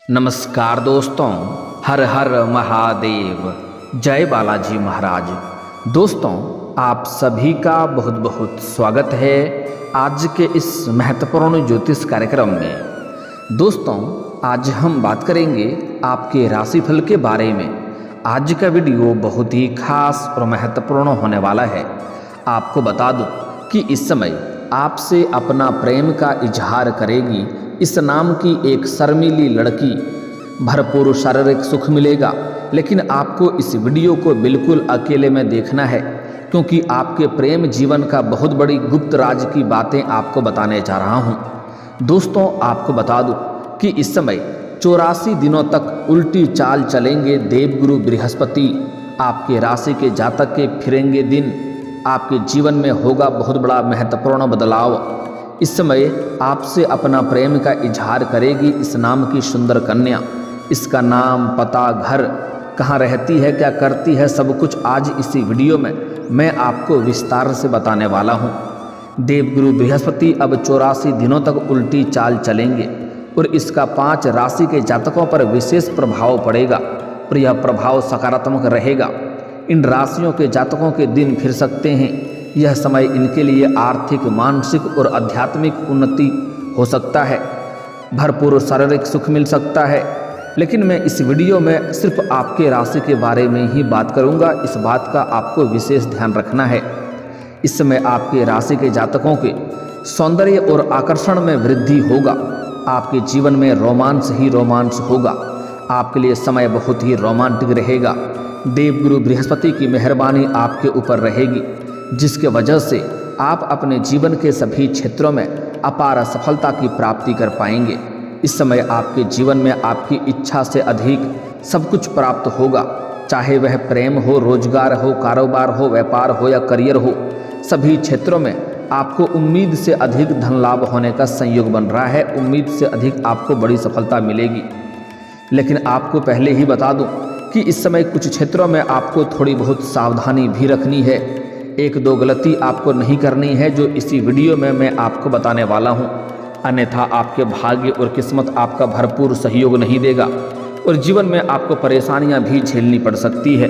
नमस्कार दोस्तों, हर हर महादेव, जय बालाजी महाराज। दोस्तों, आप सभी का बहुत बहुत स्वागत है आज के इस महत्वपूर्ण ज्योतिष कार्यक्रम में। दोस्तों, आज हम बात करेंगे आपके राशिफल के बारे में। आज का वीडियो बहुत ही खास और महत्वपूर्ण होने वाला है। आपको बता दूं कि इस समय आपसे अपना प्रेम का इजहार करेगी इस नाम की एक शर्मीली लड़की। भरपूर शारीरिक सुख मिलेगा, लेकिन आपको इस वीडियो को बिल्कुल अकेले में देखना है, क्योंकि आपके प्रेम जीवन का बहुत बड़ी गुप्त राज की बातें आपको बताने जा रहा हूं। दोस्तों, आपको बता दूं कि इस समय 84 दिनों तक उल्टी चाल चलेंगे देवगुरु बृहस्पति। आपके राशि के जातक के फिरेंगे दिन। आपके जीवन में होगा बहुत बड़ा महत्वपूर्ण बदलाव। इस समय आपसे अपना प्रेम का इजहार करेगी इस नाम की सुंदर कन्या। इसका नाम, पता, घर, कहाँ रहती है, क्या करती है, सब कुछ आज इसी वीडियो में मैं आपको विस्तार से बताने वाला हूँ। देवगुरु बृहस्पति अब 84 दिनों तक उल्टी चाल चलेंगे और इसका 5 राशि के जातकों पर विशेष प्रभाव पड़ेगा और यह प्रभाव सकारात्मक रहेगा। इन राशियों के जातकों के दिन फिर सकते हैं। यह समय इनके लिए आर्थिक, मानसिक और आध्यात्मिक उन्नति हो सकता है। भरपूर शारीरिक सुख मिल सकता है। लेकिन मैं इस वीडियो में सिर्फ आपके राशि के बारे में ही बात करूंगा। इस बात का आपको विशेष ध्यान रखना है। इस समय आपके राशि के जातकों के सौंदर्य और आकर्षण में वृद्धि होगा। आपके जीवन में रोमांस ही रोमांस होगा। आपके लिए समय बहुत ही रोमांटिक रहेगा। देवगुरु बृहस्पति की मेहरबानी आपके ऊपर रहेगी, जिसके वजह से आप अपने जीवन के सभी क्षेत्रों में अपार सफलता की प्राप्ति कर पाएंगे। इस समय आपके जीवन में आपकी इच्छा से अधिक सब कुछ प्राप्त होगा, चाहे वह प्रेम हो, रोजगार हो, कारोबार हो, व्यापार हो या करियर हो। सभी क्षेत्रों में आपको उम्मीद से अधिक धन लाभ होने का संयोग बन रहा है। उम्मीद से अधिक आपको बड़ी सफलता मिलेगी। लेकिन आपको पहले ही बता दूं कि इस समय कुछ क्षेत्रों में आपको थोड़ी बहुत सावधानी भी रखनी है। 1-2 गलती आपको नहीं करनी है, जो इसी वीडियो में मैं आपको बताने वाला हूं। अन्यथा आपके भाग्य और किस्मत आपका भरपूर सहयोग नहीं देगा और जीवन में आपको परेशानियां भी झेलनी पड़ सकती है।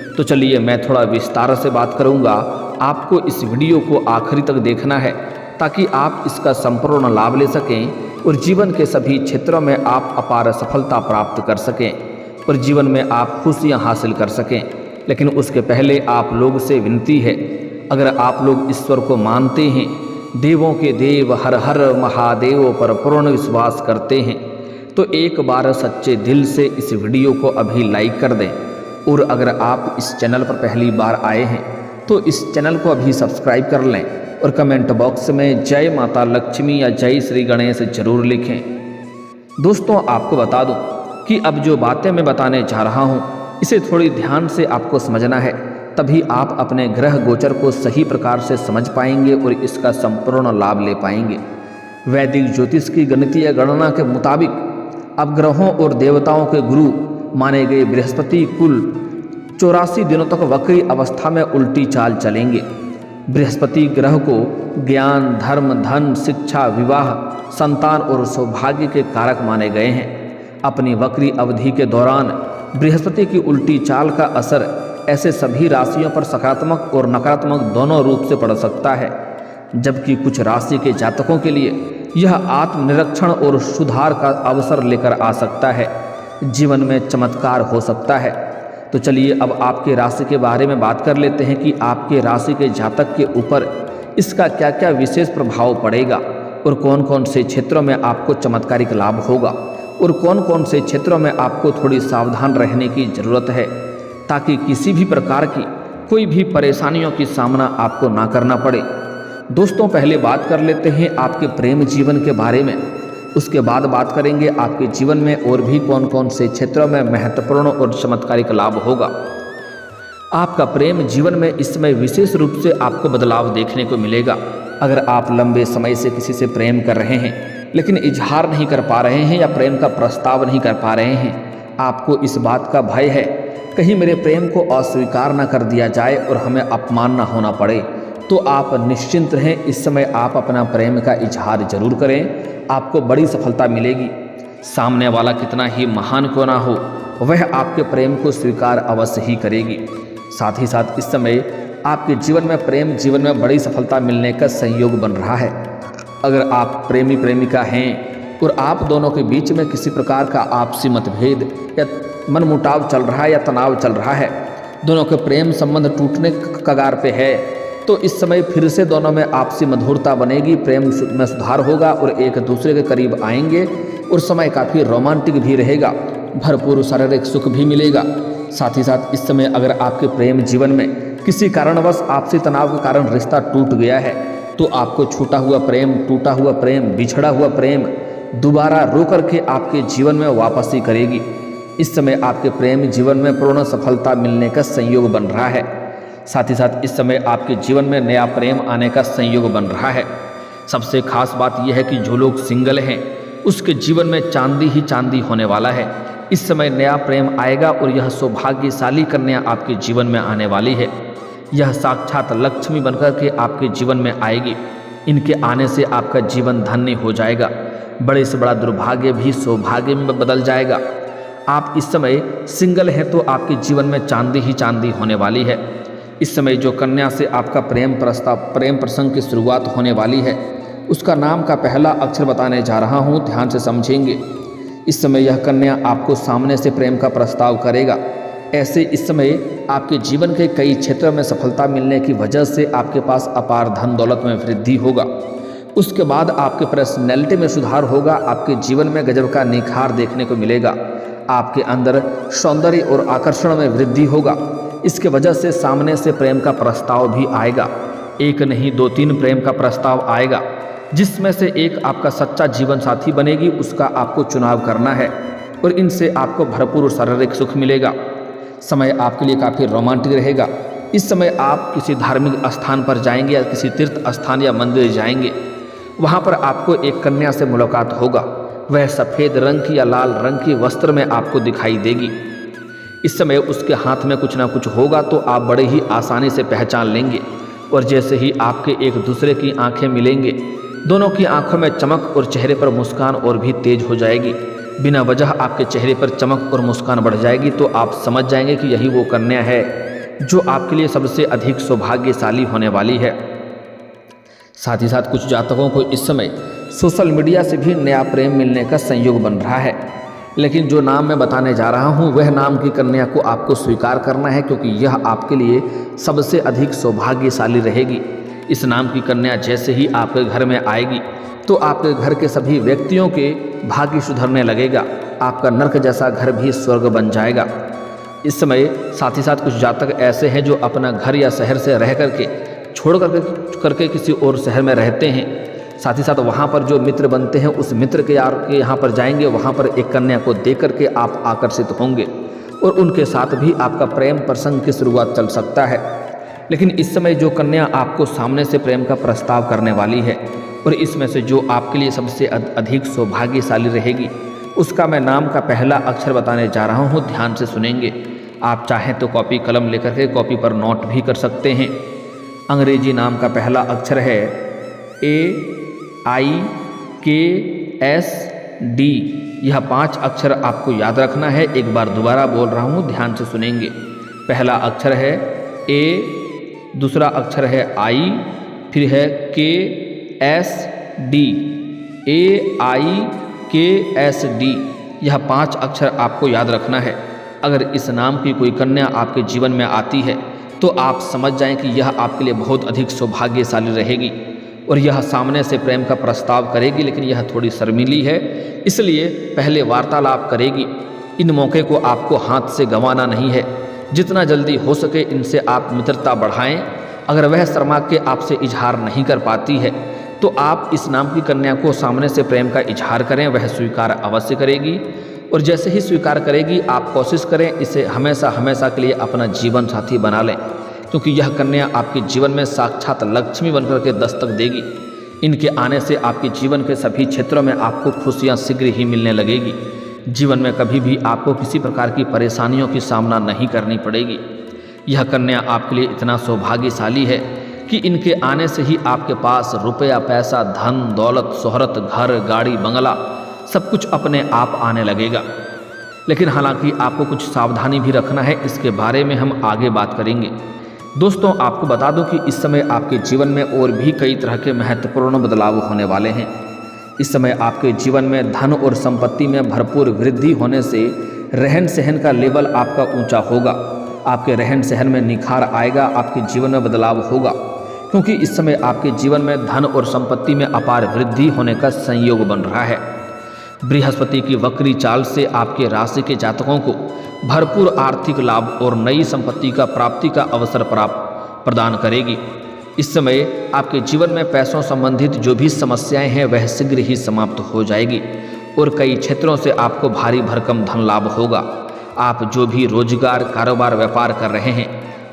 तो चलिए, मैं थोड़ा विस्तार से बात करूंगा। आपको इस वीडियो को आखिरी तक देखना है, ताकि आप इसका संपूर्ण लाभ ले सकें और जीवन के सभी क्षेत्रों में आप अपार सफलता प्राप्त कर सकें और जीवन में आप खुशियाँ हासिल कर सकें। लेकिन उसके पहले आप लोग से विनती है, अगर आप लोग ईश्वर को मानते हैं, देवों के देव हर हर महादेव पर पूर्ण विश्वास करते हैं, तो एक बार सच्चे दिल से इस वीडियो को अभी लाइक कर दें। और अगर आप इस चैनल पर पहली बार आए हैं तो इस चैनल को अभी सब्सक्राइब कर लें और कमेंट बॉक्स में जय माता लक्ष्मी या जय श्री गणेश जरूर लिखें। दोस्तों, आपको बता दूं कि अब जो बातें मैं बताने जा रहा हूँ, इसे थोड़ी ध्यान से आपको समझना है, तभी आप अपने ग्रह गोचर को सही प्रकार से समझ पाएंगे और इसका संपूर्ण लाभ ले पाएंगे। वैदिक ज्योतिष की गणितीय गणना के मुताबिक अब ग्रहों और देवताओं के गुरु माने गए बृहस्पति कुल 84 दिनों तक वक्री अवस्था में उल्टी चाल चलेंगे। बृहस्पति ग्रह को ज्ञान, धर्म, धन, शिक्षा, विवाह, संतान और सौभाग्य के कारक माने गए हैं। अपनी वक्री अवधि के दौरान बृहस्पति की उल्टी चाल का असर ऐसे सभी राशियों पर सकारात्मक और नकारात्मक दोनों रूप से पड़ सकता है, जबकि कुछ राशि के जातकों के लिए यह आत्मनिरीक्षण और सुधार का अवसर लेकर आ सकता है। जीवन में चमत्कार हो सकता है। तो चलिए, अब आपके राशि के बारे में बात कर लेते हैं कि आपके राशि के जातक के ऊपर इसका क्या क्या विशेष प्रभाव पड़ेगा और कौन कौन से क्षेत्रों में आपको चमत्कारिक लाभ होगा और कौन कौन से क्षेत्रों में आपको थोड़ी सावधान रहने की ज़रूरत है, ताकि किसी भी प्रकार की कोई भी परेशानियों की सामना आपको ना करना पड़े। दोस्तों, पहले बात कर लेते हैं आपके प्रेम जीवन के बारे में। उसके बाद बात करेंगे आपके जीवन में और भी कौन कौन से क्षेत्रों में महत्वपूर्ण और चमत्कारिक लाभ होगा। आपका प्रेम जीवन में इस समय विशेष रूप से आपको बदलाव देखने को मिलेगा। अगर आप लंबे समय से किसी से प्रेम कर रहे हैं, लेकिन इजहार नहीं कर पा रहे हैं या प्रेम का प्रस्ताव नहीं कर पा रहे हैं, आपको इस बात का भय है कहीं मेरे प्रेम को अस्वीकार न कर दिया जाए और हमें अपमान न होना पड़े, तो आप निश्चिंत रहें। इस समय आप अपना प्रेम का इजहार जरूर करें, आपको बड़ी सफलता मिलेगी। सामने वाला कितना ही महान क्यों ना हो, वह आपके प्रेम को स्वीकार अवश्य ही करेगी। साथ ही साथ इस समय आपके जीवन में प्रेम जीवन में बड़ी सफलता मिलने का संयोग बन रहा है। अगर आप प्रेमी प्रेमिका हैं और आप दोनों के बीच में किसी प्रकार का आपसी मतभेद या मनमुटाव चल रहा है या तनाव चल रहा है, दोनों के प्रेम संबंध टूटने कगार पे है, तो इस समय फिर से दोनों में आपसी मधुरता बनेगी, प्रेम में सुधार होगा और एक दूसरे के करीब आएंगे और समय काफ़ी रोमांटिक भी रहेगा, भरपूर शारीरिक सुख भी मिलेगा। साथ ही साथ इस समय अगर आपके प्रेम जीवन में किसी कारणवश आपसी तनाव के कारण रिश्ता टूट गया है, तो आपको छूटा हुआ प्रेम, टूटा हुआ प्रेम, बिछड़ा हुआ प्रेम दोबारा रो करके आपके जीवन में वापसी करेगी। इस समय आपके प्रेम जीवन में पूर्ण सफलता मिलने का संयोग बन रहा है। साथ ही साथ इस समय आपके जीवन में नया प्रेम आने का संयोग बन रहा है। सबसे खास बात यह है कि जो लोग सिंगल हैं उसके जीवन में चांदी ही चांदी होने वाला है। इस समय नया प्रेम आएगा और यह सौभाग्यशाली कन्या आपके जीवन में आने वाली है। यह साक्षात लक्ष्मी बनकर के आपके जीवन में आएगी। इनके आने से आपका जीवन धन्य हो जाएगा, बड़े से बड़ा दुर्भाग्य भी सौभाग्य में बदल जाएगा। आप इस समय सिंगल हैं तो आपके जीवन में चांदी ही चांदी होने वाली है। इस समय जो कन्या से आपका प्रेम प्रसंग की शुरुआत होने वाली है, उसका नाम का पहला अक्षर बताने जा रहा हूँ, ध्यान से समझेंगे। इस समय यह कन्या आपको सामने से प्रेम का प्रस्ताव करेगा। ऐसे इस समय आपके जीवन के कई क्षेत्रों में सफलता मिलने की वजह से आपके पास अपार धन दौलत में वृद्धि होगा। उसके बाद आपके पर्सनैलिटी में सुधार होगा, आपके जीवन में गजब का निखार देखने को मिलेगा, आपके अंदर सौंदर्य और आकर्षण में वृद्धि होगा। इसके वजह से सामने से प्रेम का प्रस्ताव भी आएगा, एक नहीं 2-3 प्रेम का प्रस्ताव आएगा, जिसमें से एक आपका सच्चा जीवन साथी बनेगी, उसका आपको चुनाव करना है और इनसे आपको भरपूर शारीरिक सुख मिलेगा। समय आपके लिए काफ़ी रोमांटिक रहेगा। इस समय आप किसी धार्मिक स्थान पर जाएंगे या किसी तीर्थ स्थान या मंदिर जाएंगे, वहाँ पर आपको एक कन्या से मुलाकात होगा। वह सफ़ेद रंग की या लाल रंग की वस्त्र में आपको दिखाई देगी। इस समय उसके हाथ में कुछ ना कुछ होगा तो आप बड़े ही आसानी से पहचान लेंगे और जैसे ही आपके एक दूसरे की आंखें मिलेंगे, दोनों की आंखों में चमक और चेहरे पर मुस्कान और भी तेज हो जाएगी। बिना वजह आपके चेहरे पर चमक और मुस्कान बढ़ जाएगी, तो आप समझ जाएंगे कि यही वो कन्या है जो आपके लिए सबसे अधिक सौभाग्यशाली होने वाली है। साथ ही साथ कुछ जातकों को इस समय सोशल मीडिया से भी नया प्रेम मिलने का संयोग बन रहा है, लेकिन जो नाम मैं बताने जा रहा हूँ वह नाम की कन्या को आपको स्वीकार करना है, क्योंकि यह आपके लिए सबसे अधिक सौभाग्यशाली रहेगी। इस नाम की कन्या जैसे ही आपके घर में आएगी तो आपके घर के सभी व्यक्तियों के भाग्य सुधरने लगेगा, आपका नर्क जैसा घर भी स्वर्ग बन जाएगा। इस समय साथ ही साथ कुछ जातक ऐसे हैं जो अपना घर या शहर से रह करके छोड़ करके किसी और शहर में रहते हैं। साथ ही साथ वहाँ पर जो मित्र बनते हैं उस मित्र के यहाँ पर जाएंगे, वहाँ पर एक कन्या को देख करके आप आकर्षित होंगे और उनके साथ भी आपका प्रेम प्रसंग की शुरुआत चल सकता है। लेकिन इस समय जो कन्या आपको सामने से प्रेम का प्रस्ताव करने वाली है और इसमें से जो आपके लिए सबसे अधिक सौभाग्यशाली रहेगी, उसका मैं नाम का पहला अक्षर बताने जा रहा हूँ, ध्यान से सुनेंगे। आप चाहें तो कॉपी कलम लेकर के कॉपी पर नोट भी कर सकते हैं। अंग्रेजी नाम का पहला अक्षर है AIKSD। यह 5 अक्षर आपको याद रखना है। एक बार दोबारा बोल रहा हूँ, ध्यान से सुनेंगे। पहला अक्षर है A, दूसरा अक्षर है I, फिर है KSD, AIKSD। यह 5 अक्षर आपको याद रखना है। अगर इस नाम की कोई कन्या आपके जीवन में आती है तो आप समझ जाएं कि यह आपके लिए बहुत अधिक सौभाग्यशाली रहेगी और यह सामने से प्रेम का प्रस्ताव करेगी, लेकिन यह थोड़ी शर्मीली है, इसलिए पहले वार्तालाप करेगी। इन मौके को आपको हाथ से गंवाना नहीं है। जितना जल्दी हो सके इनसे आप मित्रता बढ़ाएं। अगर वह शर्मा के आपसे इजहार नहीं कर पाती है तो आप इस नाम की कन्या को सामने से प्रेम का इजहार करें, वह स्वीकार अवश्य करेगी। और जैसे ही स्वीकार करेगी आप कोशिश करें इसे हमेशा हमेशा के लिए अपना जीवन साथी बना लें, क्योंकि यह कन्या आपके जीवन में साक्षात लक्ष्मी बनकर के दस्तक देगी। इनके आने से आपके जीवन के सभी क्षेत्रों में आपको खुशियां शीघ्र ही मिलने लगेगी। जीवन में कभी भी आपको किसी प्रकार की परेशानियों की सामना नहीं करनी पड़ेगी। यह कन्या आपके लिए इतना सौभाग्यशाली है कि इनके आने से ही आपके पास रुपया, पैसा, धन, दौलत, शोहरत, घर, गाड़ी, बंगला सब कुछ अपने आप आने लगेगा। लेकिन हालांकि आपको कुछ सावधानी भी रखना है, इसके बारे में हम आगे बात करेंगे। दोस्तों, आपको बता दूं कि इस समय आपके जीवन में और भी कई तरह के महत्वपूर्ण बदलाव होने वाले हैं। इस समय आपके जीवन में धन और संपत्ति में भरपूर वृद्धि होने से रहन सहन का लेवल आपका ऊंचा होगा। आपके रहन सहन में निखार आएगा, आपके जीवन में बदलाव होगा, क्योंकि इस समय आपके जीवन में धन और संपत्ति में अपार वृद्धि होने का संयोग बन रहा है। बृहस्पति की वक्री चाल से आपके राशि के जातकों को भरपूर आर्थिक लाभ और नई संपत्ति का प्राप्ति का अवसर प्रदान करेगी। इस समय आपके जीवन में पैसों संबंधित जो भी समस्याएं हैं वह शीघ्र ही समाप्त हो जाएगी और कई क्षेत्रों से आपको भारी भरकम धन लाभ होगा। आप जो भी रोजगार, कारोबार, व्यापार कर रहे हैं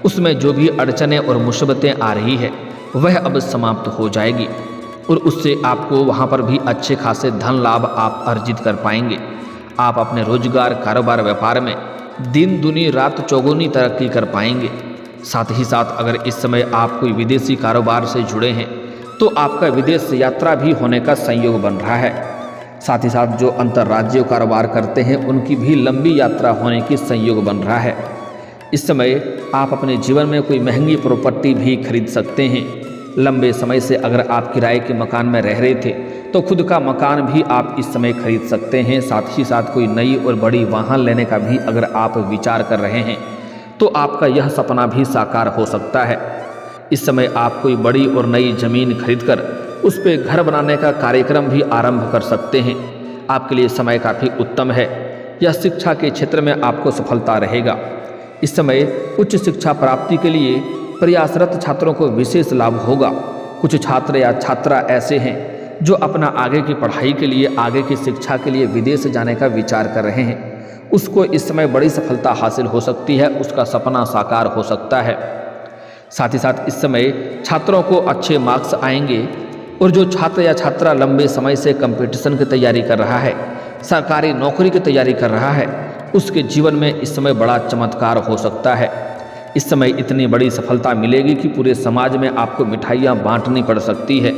उसमें जो भी अड़चनें और मुसीबतें आ रही है वह अब समाप्त हो जाएगी और उससे आपको वहाँ पर भी अच्छे खासे धन लाभ आप अर्जित कर पाएंगे। आप अपने रोजगार, कारोबार, व्यापार में दिन दुनी रात चौगुनी तरक्की कर पाएंगे। साथ ही साथ अगर इस समय आप कोई विदेशी कारोबार से जुड़े हैं तो आपका विदेश यात्रा भी होने का संयोग बन रहा है। साथ ही साथ जो अंतर्राज्यीय कारोबार करते हैं उनकी भी लंबी यात्रा होने की संयोग बन रहा है। इस समय आप अपने जीवन में कोई महंगी प्रॉपर्टी भी खरीद सकते हैं। लंबे समय से अगर आप किराए के मकान में रह रहे थे तो खुद का मकान भी आप इस समय खरीद सकते हैं। साथ ही साथ कोई नई और बड़ी वाहन लेने का भी अगर आप विचार कर रहे हैं तो आपका यह सपना भी साकार हो सकता है। इस समय आप कोई बड़ी और नई जमीन खरीदकर उस पर घर बनाने का कार्यक्रम भी आरंभ कर सकते हैं। आपके लिए समय काफ़ी उत्तम है। यह शिक्षा के क्षेत्र में आपको सफलता रहेगा। इस समय उच्च शिक्षा प्राप्ति के लिए प्रयासरत छात्रों को विशेष लाभ होगा। कुछ छात्र या छात्रा ऐसे हैं जो अपना आगे की पढ़ाई के लिए, आगे की शिक्षा के लिए विदेश जाने का विचार कर रहे हैं। उसको इस समय बड़ी सफलता हासिल हो सकती है, उसका सपना साकार हो सकता है। साथ ही साथ इस समय छात्रों को अच्छे मार्क्स आएंगे और जो छात्र या छात्रा लंबे समय से कंपटीशन की तैयारी कर रहा है, सरकारी नौकरी की तैयारी कर रहा है, उसके जीवन में इस समय बड़ा चमत्कार हो सकता है। इस समय इतनी बड़ी सफलता मिलेगी कि पूरे समाज में आपको मिठाइयाँ बांटनी पड़ सकती है।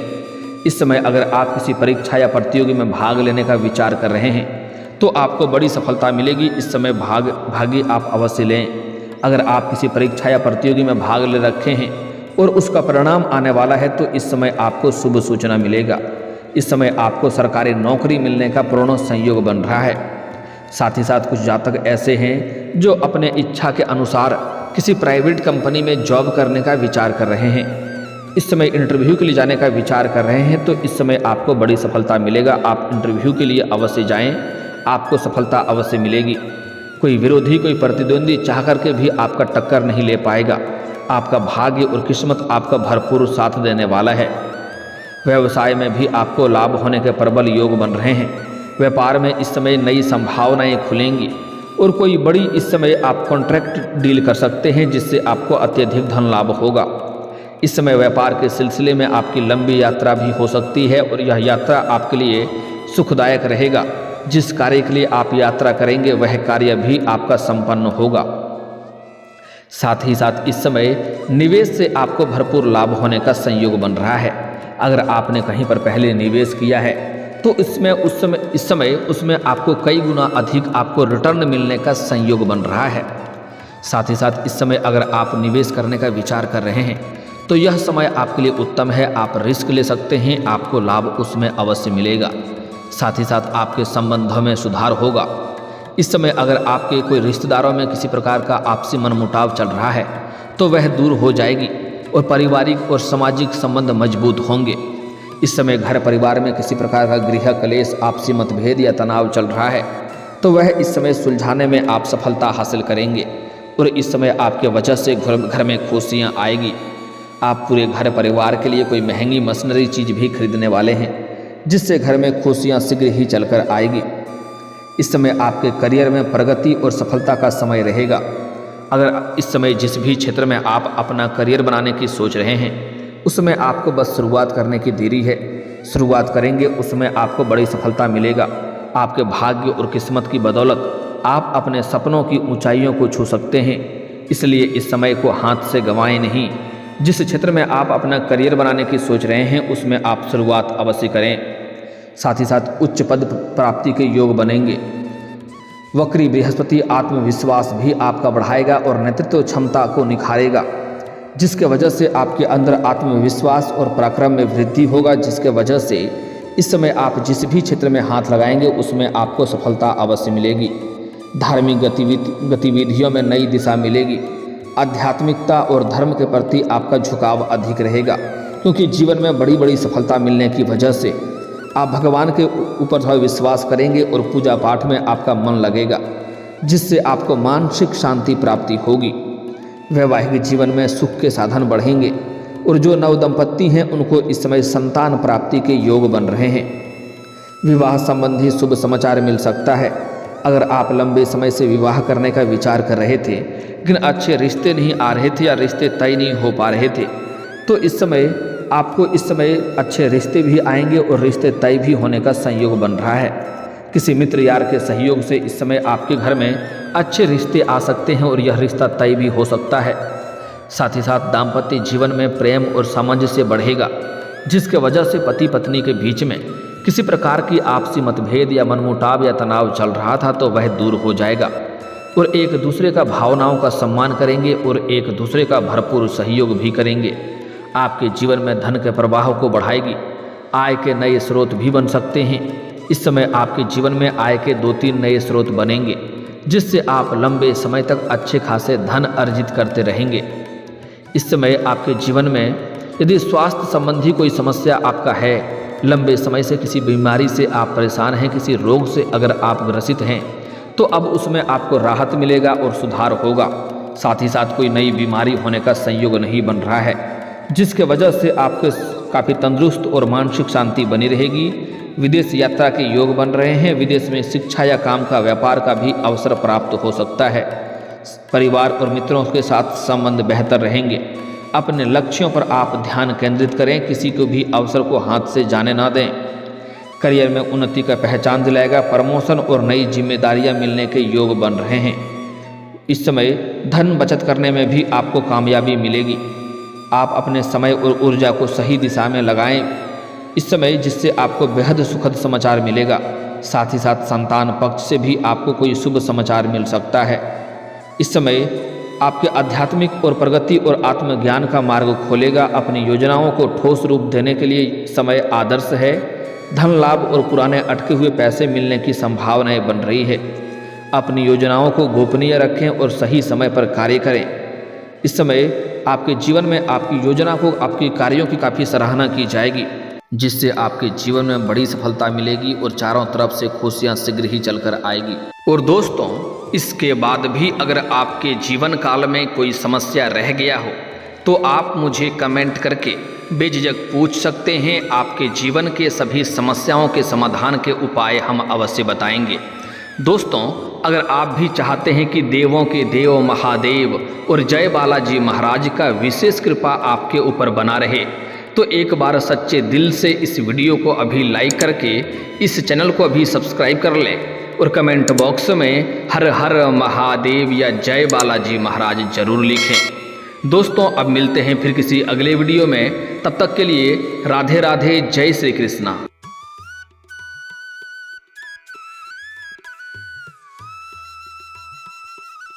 इस समय अगर आप किसी परीक्षा या प्रतियोगी में भाग लेने का विचार कर रहे हैं तो आपको बड़ी सफलता मिलेगी। इस समय भागी आप अवश्य लें। अगर आप किसी परीक्षा या प्रतियोगी में भाग ले रखे हैं और उसका परिणाम आने वाला है तो इस समय आपको शुभ सूचना मिलेगा। इस समय आपको सरकारी नौकरी मिलने का पूर्ण संयोग बन रहा है। साथ ही साथ कुछ जातक ऐसे हैं जो अपने इच्छा के अनुसार किसी प्राइवेट कंपनी में जॉब करने का विचार कर रहे हैं। इस समय इंटरव्यू के लिए जाने का विचार कर रहे हैं तो इस समय आपको बड़ी सफलता मिलेगा। आप इंटरव्यू के लिए अवश्य जाएं, आपको सफलता अवश्य मिलेगी। कोई विरोधी, कोई प्रतिद्वंदी चाह करके भी आपका टक्कर नहीं ले पाएगा। आपका भाग्य और किस्मत आपका भरपूर साथ देने वाला है। व्यवसाय में भी आपको लाभ होने के प्रबल योग बन रहे हैं। व्यापार में इस समय नई संभावनाएं खुलेंगी और कोई बड़ी इस समय आप कॉन्ट्रैक्ट डील कर सकते हैं जिससे आपको अत्यधिक धन लाभ होगा। इस समय व्यापार के सिलसिले में आपकी लंबी यात्रा भी हो सकती है और यह यात्रा आपके लिए सुखदायक रहेगा। जिस कार्य के लिए आप यात्रा करेंगे वह कार्य भी आपका संपन्न होगा। साथ ही साथ इस समय निवेश से आपको भरपूर लाभ होने का संयोग बन रहा है। अगर आपने कहीं पर पहले निवेश किया है तो इस समय उसमें आपको कई गुना अधिक आपको रिटर्न मिलने का संयोग बन रहा है। साथ ही साथ इस समय अगर आप निवेश करने का विचार कर रहे हैं तो यह समय आपके लिए उत्तम है। आप रिस्क ले सकते हैं, आपको लाभ उसमें अवश्य मिलेगा। साथ ही साथ आपके संबंधों में सुधार होगा। इस समय अगर आपके कोई रिश्तेदारों में किसी प्रकार का आपसी मनमुटाव चल रहा है तो वह दूर हो जाएगी और पारिवारिक और सामाजिक संबंध मजबूत होंगे। इस समय घर परिवार में किसी प्रकार का गृह कलेश, आपसी मतभेद या तनाव चल रहा है तो वह इस समय सुलझाने में आप सफलता हासिल करेंगे और इस समय आपके वजह से घर में खुशियाँ आएगी। आप पूरे घर परिवार के लिए कोई महंगी मशीनरी चीज़ भी खरीदने वाले हैं जिससे घर में खुशियाँ शीघ्र ही चलकर आएगी। इस समय आपके करियर में प्रगति और सफलता का समय रहेगा। अगर इस समय जिस भी क्षेत्र में आप अपना करियर बनाने की सोच रहे हैं उसमें आपको बस शुरुआत करने की देरी है। शुरुआत करेंगे उसमें आपको बड़ी सफलता मिलेगा। आपके भाग्य और किस्मत की बदौलत आप अपने सपनों की ऊंचाइयों को छू सकते हैं। इसलिए इस समय को हाथ से गंवाएं नहीं। जिस क्षेत्र में आप अपना करियर बनाने की सोच रहे हैं उसमें आप शुरुआत अवश्य करें। साथ ही साथ उच्च पद प्राप्ति के योग बनेंगे। वक्री बृहस्पति आत्मविश्वास भी आपका बढ़ाएगा और नेतृत्व क्षमता को निखारेगा, जिसके वजह से आपके अंदर आत्मविश्वास और पराक्रम में वृद्धि होगा, जिसके वजह से इस समय आप जिस भी क्षेत्र में हाथ लगाएंगे उसमें आपको सफलता अवश्य मिलेगी। धार्मिक गतिविधियों में नई दिशा मिलेगी। आध्यात्मिकता और धर्म के प्रति आपका झुकाव अधिक रहेगा, क्योंकि जीवन में बड़ी बड़ी सफलता मिलने की वजह से आप भगवान के ऊपर थोड़ा विश्वास करेंगे और पूजा पाठ में आपका मन लगेगा, जिससे आपको मानसिक शांति प्राप्ति होगी। वैवाहिक जीवन में सुख के साधन बढ़ेंगे और जो नवदंपति हैं उनको इस समय संतान प्राप्ति के योग बन रहे हैं। विवाह संबंधी शुभ समाचार मिल सकता है। अगर आप लंबे समय से विवाह करने का विचार कर रहे थे लेकिन अच्छे रिश्ते नहीं आ रहे थे या रिश्ते तय नहीं हो पा रहे थे, तो इस समय आपको इस समय अच्छे रिश्ते भी आएंगे और रिश्ते तय भी होने का संयोग बन रहा है। किसी मित्र यार के सहयोग से इस समय आपके घर में अच्छे रिश्ते आ सकते हैं और यह रिश्ता तय भी हो सकता है। साथ ही साथ दाम्पत्य जीवन में प्रेम और सामंजस्य बढ़ेगा, जिसके वजह से पति पत्नी के बीच में किसी प्रकार की आपसी मतभेद या मनमुटाव या तनाव चल रहा था तो वह दूर हो जाएगा और एक दूसरे का भावनाओं का सम्मान करेंगे और एक दूसरे का भरपूर सहयोग भी करेंगे। आपके जीवन में धन के प्रवाह को बढ़ाएगी। आय के नए स्रोत भी बन सकते हैं। इस समय आपके जीवन में आय के 2-3 नए स्रोत बनेंगे, जिससे आप लंबे समय तक अच्छे खासे धन अर्जित करते रहेंगे। इस समय आपके जीवन में यदि स्वास्थ्य संबंधी कोई समस्या आपका है, लंबे समय से किसी बीमारी से आप परेशान हैं, किसी रोग से अगर आप ग्रसित हैं, तो अब उसमें आपको राहत मिलेगा और सुधार होगा। साथ ही साथ कोई नई बीमारी होने का संयोग नहीं बन रहा है, जिसके वजह से आपके काफ़ी तंदुरुस्त और मानसिक शांति बनी रहेगी। विदेश यात्रा के योग बन रहे हैं। विदेश में शिक्षा या काम का व्यापार का भी अवसर प्राप्त हो सकता है। परिवार और मित्रों के साथ संबंध बेहतर रहेंगे। अपने लक्ष्यों पर आप ध्यान केंद्रित करें, किसी को भी अवसर को हाथ से जाने ना दें। करियर में उन्नति का पहचान दिलाएगा। प्रमोशन और नई जिम्मेदारियां मिलने के योग बन रहे हैं। इस समय धन बचत करने में भी आपको कामयाबी मिलेगी। आप अपने समय और ऊर्जा को सही दिशा में लगाएं इस समय, जिससे आपको बेहद सुखद समाचार मिलेगा। साथ ही साथ संतान पक्ष से भी आपको कोई शुभ समाचार मिल सकता है। इस समय आपके आध्यात्मिक और प्रगति और आत्मज्ञान का मार्ग खोलेगा। अपनी योजनाओं को ठोस रूप देने के लिए समय आदर्श है। धन लाभ और पुराने अटके हुए पैसे मिलने की संभावनाएं बन रही है। अपनी योजनाओं को गोपनीय रखें और सही समय पर कार्य करें। इस समय आपके जीवन में आपकी योजना को, आपके कार्यों की काफ़ी सराहना की जाएगी, जिससे आपके जीवन में बड़ी सफलता मिलेगी और चारों तरफ से खुशियां शीघ्र ही चलकर आएगी। और दोस्तों, इसके बाद भी अगर आपके जीवन काल में कोई समस्या रह गया हो तो आप मुझे कमेंट करके बेझिझक पूछ सकते हैं। आपके जीवन के सभी समस्याओं के समाधान के उपाय हम अवश्य बताएंगे। दोस्तों, अगर आप भी चाहते हैं कि देवों के देव महादेव और जय बालाजी महाराज का विशेष कृपा आपके ऊपर बना रहे, तो एक बार सच्चे दिल से इस वीडियो को अभी लाइक करके इस चैनल को अभी सब्सक्राइब कर लें और कमेंट बॉक्स में हर हर महादेव या जय बालाजी महाराज जरूर लिखें। दोस्तों, अब मिलते हैं फिर किसी अगले वीडियो में। तब तक के लिए राधे राधे, जय श्री कृष्णा।